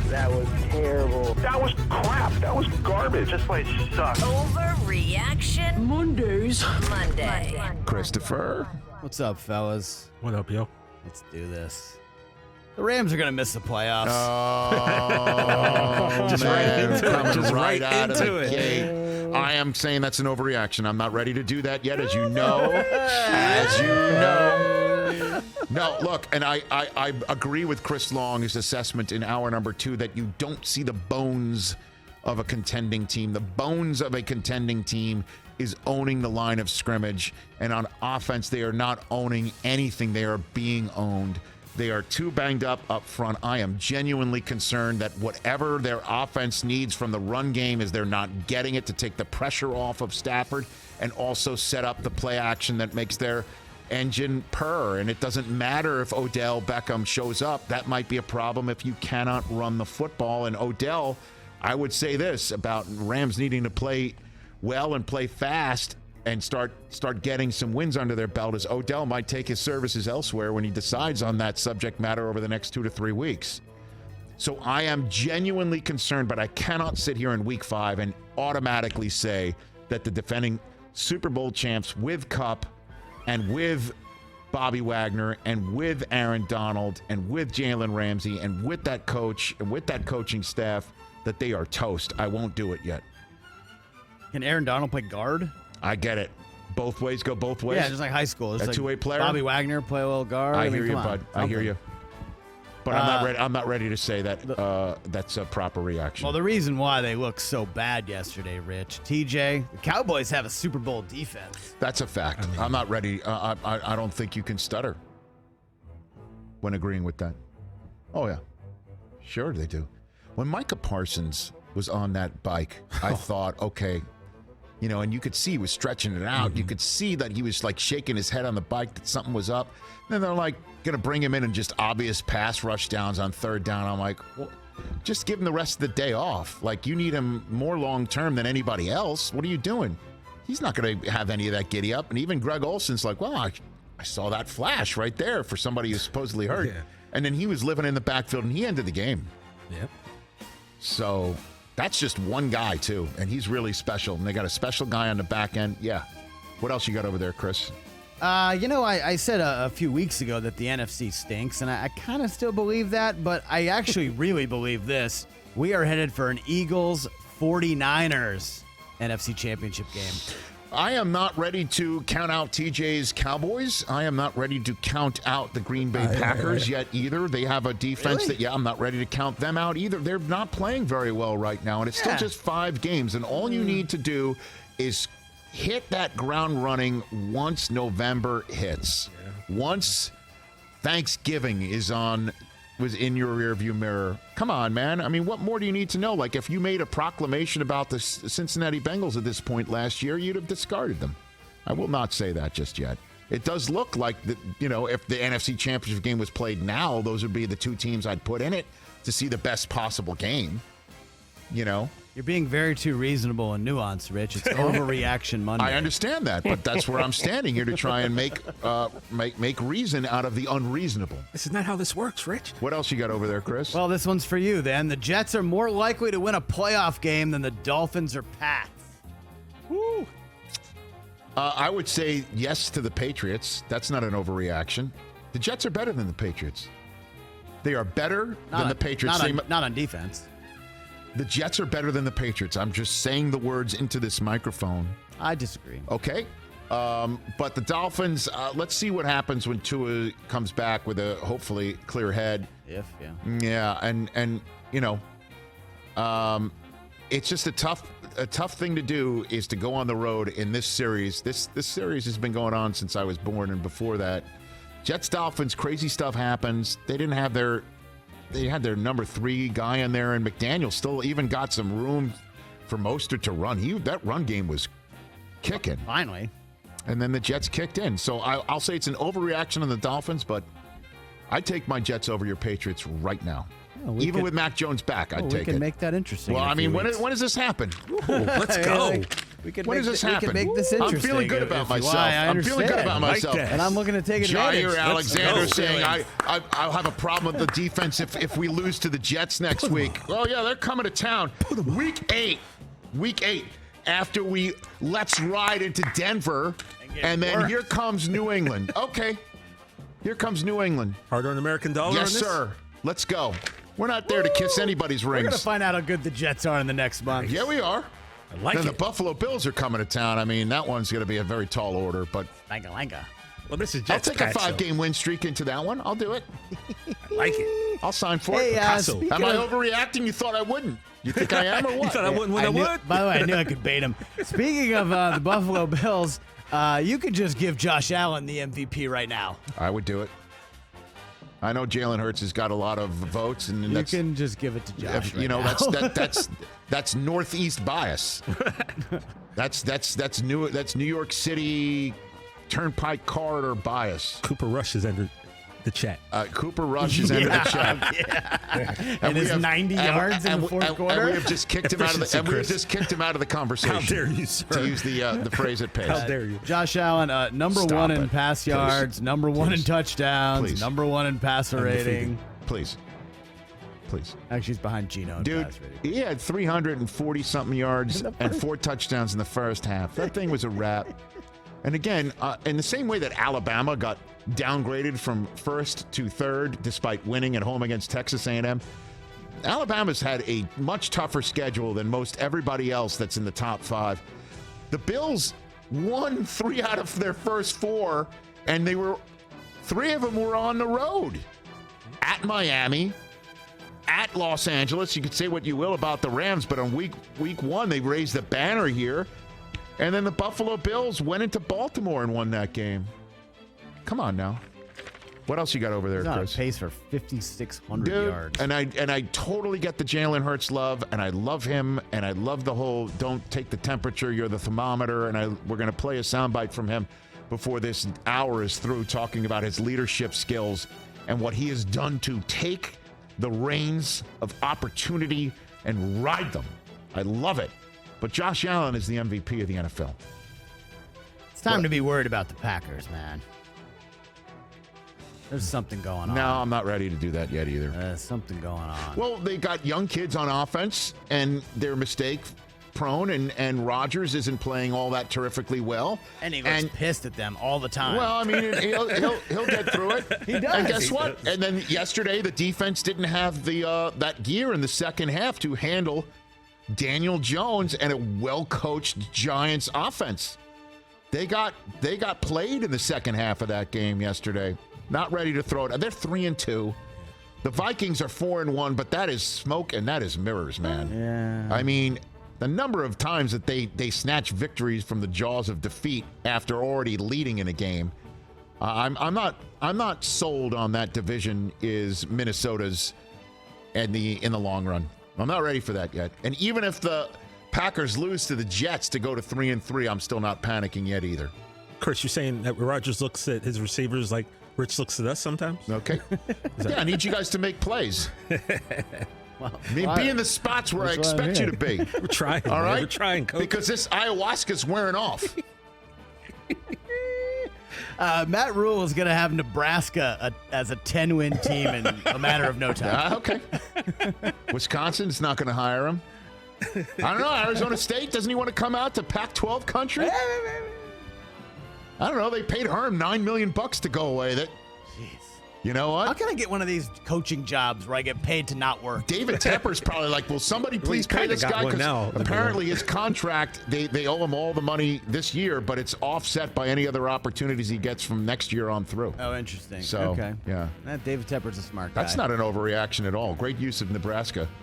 That was terrible. That was crap. That was garbage. This place sucks. Overreaction Monday. Christopher. What's up, fellas? What up, yo? Let's do this. The Rams are going to miss the playoffs. Oh, Just man, right into it. coming Just right out of into the it. gate. I am saying that's an overreaction. I'm not ready to do that yet, as you know. As you know. No, look, and I agree with Chris Long's assessment in hour number 2 that you don't see the bones of a contending team. The bones of a contending team is owning the line of scrimmage, and on offense, they are not owning anything. They are being owned. They are too banged up front. I am genuinely concerned that whatever their offense needs from the run game is they're not getting it to take the pressure off of Stafford and also set up the play action that makes their engine purr. And it doesn't matter if Odell Beckham shows up. That might be a problem if you cannot run the football. And Odell, I would say this about Rams needing to play well and play fast and start getting some wins under their belt, as Odell might take his services elsewhere when he decides on that subject matter over the next 2 to 3 weeks. So I am genuinely concerned, but I cannot sit here in week 5 and automatically say that the defending Super Bowl champs with Kupp and with Bobby Wagner and with Aaron Donald and with Jalen Ramsey and with that coach and with that coaching staff, that they are toast. I won't do it yet. Can Aaron Donald play guard? I get it. Both ways go both ways. Yeah, just like high school. It's A like two-way player? Bobby Wagner play a little guard. I mean, hear you, come on. bud. I hear you. But I'm not ready to say that that's a proper reaction. Well, the reason why they looked so bad yesterday, Rich, TJ, the Cowboys have a Super Bowl defense. That's a fact. I'm not ready. I don't think you can stutter when agreeing with that. Oh, yeah. Sure they do. When Micah Parsons was on that bike, I thought, okay, you know, and you could see he was stretching it out. You could see that he was like shaking his head on the bike, that something was up. Then they're like going to bring him in and just obvious pass rush downs on 3rd down. I'm like, well, just give him the rest of the day off. Like, you need him more long-term than anybody else. What are you doing? He's not going to have any of that giddy up. And even Greg Olson's like, well, I saw that flash right there for somebody who's supposedly hurt. Yeah. And then he was living in the backfield, and he ended the game. Yep. So that's just one guy, too, and he's really special. And they got a special guy on the back end. Yeah. What else you got over there, Chris? I said a few weeks ago that the NFC stinks, and I kind of still believe that, but I actually really believe this. We are headed for an Eagles 49ers NFC Championship game. I am not ready to count out TJ's Cowboys. I am not ready to count out the Green Bay Packers yet either. They have a defense that, I'm not ready to count them out either. They're not playing very well right now, and it's still just 5 games, and all you need to do is hit that ground running once November hits. Once Thanksgiving was in your rearview mirror. Come on, man. I mean, what more do you need to know? Like, if you made a proclamation about the Cincinnati Bengals at this point last year, you'd have discarded them. I will not say that just yet. It does look like, if the NFC Championship game was played now, those would be the 2 teams I'd put in it to see the best possible game. You're being very too reasonable and nuanced, Rich. It's Overreaction Monday. I understand that, but that's where I'm standing here to try and make reason out of the unreasonable. This is not how this works, Rich. What else you got over there, Chris? Well, this one's for you, then. The Jets are more likely to win a playoff game than the Dolphins or Pats. Woo. I would say yes to the Patriots. That's not an overreaction. The Jets are better than the Patriots. They are better than the Patriots. Not on defense. The Jets are better than the Patriots. I'm just saying the words into this microphone. I disagree. Okay. But the Dolphins, let's see what happens when Tua comes back with a hopefully clear head. Yeah, and it's just a tough thing to do is to go on the road in this series. This series has been going on since I was born, and before that. Jets, Dolphins, crazy stuff happens. They had their number 3 guy in there, and McDaniel still even got some room for Mostert to run. That run game was kicking. Finally. And then the Jets kicked in. So I'll say it's an overreaction on the Dolphins, but I'd take my Jets over your Patriots right now. Even with Mac Jones back, I'd take it. We can make that interesting. Well, I mean, when does this happen? Ooh, let's go. When does this happen? We can make this I'm interesting. feeling good about myself. I'm feeling good about myself. And I'm looking to take advantage. Jair Alexander saying I'll have a problem with the defense if we lose to the Jets next week. Oh yeah, they're coming to town. Week 8. After we let's ride into Denver, and then here comes New England. Okay, here comes New England. Hard-earned American dollar. Yes, on this? sir. Let's go. We're not there to kiss anybody's rings. We're gonna find out how good the Jets are in the next month. Yeah, we are. I like Then it. the Buffalo Bills are coming to town. I mean, that one's going to be a very tall order, but Lanka. Well, this is I'll Jets take a patch, 5-game win streak into that one. I'll do it. I like it. I'll sign for Hey, it. Picasso. speaking Am I of- overreacting? You thought I wouldn't? You think I am or what? You thought I wouldn't win? I would. By the way, I knew I could bait him. Speaking of the Buffalo Bills, you could just give Josh Allen the MVP right now. I would do it. I know Jalen Hurts has got a lot of votes, and You that's can just give it to Josh. you know right now. that's Northeast bias. That's New York City Turnpike corridor bias. Cooper Rush is under the chat. Cooper Rush is into the chat. And we his have- 90 yards in the fourth quarter. And we have just kicked him out of the. Efficiency, And we have Chris. just kicked him out of the conversation. How dare you, sir? To use the phrase it pays. How dare you? Josh Allen, number Stop one in it. pass Please. yards, number one in Please. touchdowns, Please. number one in passer rating. Please. Actually, he's behind Geno in Dude, pass rating. he had 340-something yards and 4 touchdowns in the first half. That thing was a wrap. And again, in the same way that Alabama got downgraded from first to third despite winning at home against Texas A&M, Alabama's had a much tougher schedule than most everybody else that's in the top 5. The Bills won 3 out of their first 4, and 3 of them were on the road. At Miami, at Los Angeles. You could say what you will about the Rams, but on week 1, they raised the banner here. And then the Buffalo Bills went into Baltimore and won that game. Come on now. What else you got over there, He's on a Chris? pace for 5,600 Dude, yards. and I totally get the Jalen Hurts love, and I love him, and I love the whole don't take the temperature, you're the thermometer, and we're going to play a soundbite from him before this hour is through talking about his leadership skills and what he has done to take the reins of opportunity and ride them. I love it. But Josh Allen is the MVP of the NFL. It's time to be worried about the Packers, man. There's something going on. No, I'm not ready to do that yet either. There's something going on. Well, they got young kids on offense, and they're mistake prone, and Rodgers isn't playing all that terrifically well. And he looks pissed at them all the time. Well, I mean, he'll get through it. He does. And guess He what? does. And then yesterday, the defense didn't have the that gear in the second half to handle Daniel Jones and a well-coached Giants offense. They got played in the second half of that game yesterday. Not ready to throw it. They're 3-2. The Vikings are 4-1, but that is smoke and that is mirrors, man. Yeah. I mean, the number of times that they snatch victories from the jaws of defeat after already leading in a game. I'm not sold on that division is Minnesota's in the long run. I'm not ready for that yet. And even if the Packers lose to the Jets to go to 3-3, I'm still not panicking yet either. Chris, you're saying that Rodgers looks at his receivers like Rich looks at us sometimes? Okay. Yeah, I need you guys to make plays. Be in the spots where I That's what I expect you to mean. be. We're trying. All man. right? We're trying, coach. Because this ayahuasca's wearing off. Matt Rhule is going to have Nebraska as a 10-win team in a matter of no time. Okay. Wisconsin's not going to hire him. I don't know. Arizona State, doesn't he want to come out to Pac-12 country? I don't know. They paid Herm $9 million to go away. That, Jeez. you know what? How can I get one of these coaching jobs where I get paid to not work? David Tepper's probably like, will somebody please pay kinda this got guy? one 'Cause now. apparently his contract, they owe him all the money this year, but it's offset by any other opportunities he gets from next year on through. Oh, interesting. So, okay. yeah. David Tepper's a smart guy. That's not an overreaction at all. Great use of Nebraska.